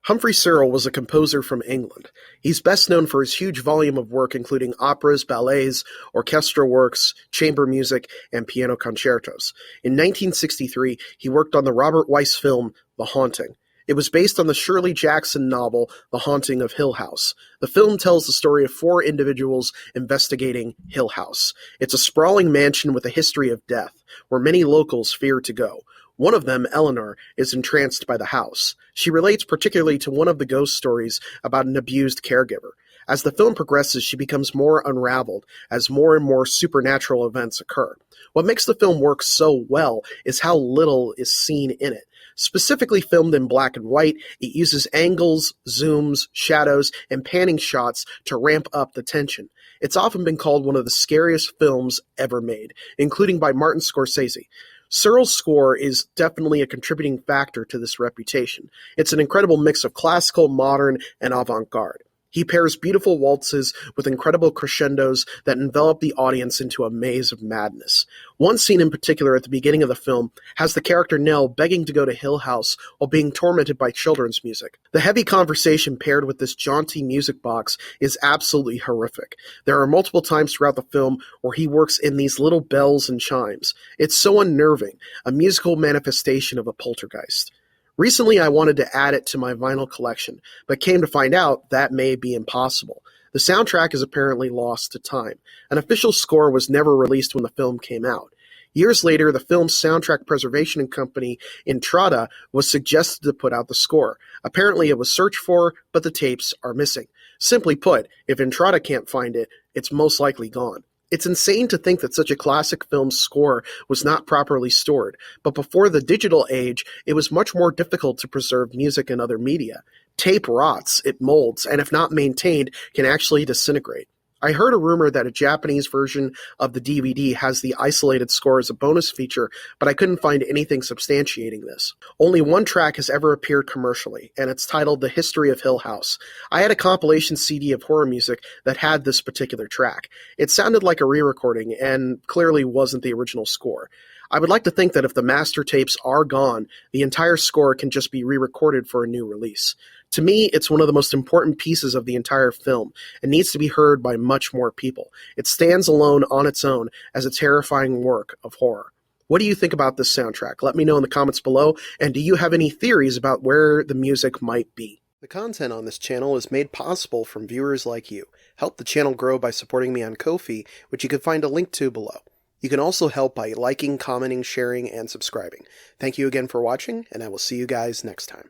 Humphrey Searle was a composer from England. He's best known for his huge volume of work including operas, ballets, orchestral works, chamber music, and piano concertos. In 1963, he worked on the Robert Weiss film The Haunting. It was based on the Shirley Jackson novel The Haunting of Hill House. The film tells the story of four individuals investigating Hill House. It's a sprawling mansion with a history of death, where many locals fear to go. One of them, Eleanor, is entranced by the house. She relates particularly to one of the ghost stories about an abused caregiver. As the film progresses, she becomes more unraveled as more and more supernatural events occur. What makes the film work so well is how little is seen in it. Specifically filmed in black and white, it uses angles, zooms, shadows, and panning shots to ramp up the tension. It's often been called one of the scariest films ever made, including by Martin Scorsese. Searle's score is definitely a contributing factor to this reputation. It's an incredible mix of classical, modern, and avant-garde. He pairs beautiful waltzes with incredible crescendos that envelop the audience into a maze of madness. One scene in particular at the beginning of the film has the character Nell begging to go to Hill House while being tormented by children's music. The heavy conversation paired with this jaunty music box is absolutely horrific. There are multiple times throughout the film where he works in these little bells and chimes. It's so unnerving, a musical manifestation of a poltergeist. Recently, I wanted to add it to my vinyl collection, but came to find out that may be impossible. The soundtrack is apparently lost to time. An official score was never released when the film came out. Years later, the film's soundtrack preservation company, Intrada, was suggested to put out the score. Apparently, it was searched for, but the tapes are missing. Simply put, if Intrada can't find it, it's most likely gone. It's insane to think that such a classic film's score was not properly stored, but before the digital age, it was much more difficult to preserve music and other media. Tape rots, it molds, and if not maintained, can actually disintegrate. I heard a rumor that a Japanese version of the DVD has the isolated score as a bonus feature, but I couldn't find anything substantiating this. Only one track has ever appeared commercially, and it's titled The History of Hill House. I had a compilation CD of horror music that had this particular track. It sounded like a re-recording, and clearly wasn't the original score. I would like to think that if the master tapes are gone, the entire score can just be re-recorded for a new release. To me, it's one of the most important pieces of the entire film and needs to be heard by much more people. It stands alone on its own as a terrifying work of horror. What do you think about this soundtrack? Let me know in the comments below, and do you have any theories about where the music might be? The content on this channel is made possible from viewers like you. Help the channel grow by supporting me on Ko-fi, which you can find a link to below. You can also help by liking, commenting, sharing, and subscribing. Thank you again for watching, and I will see you guys next time.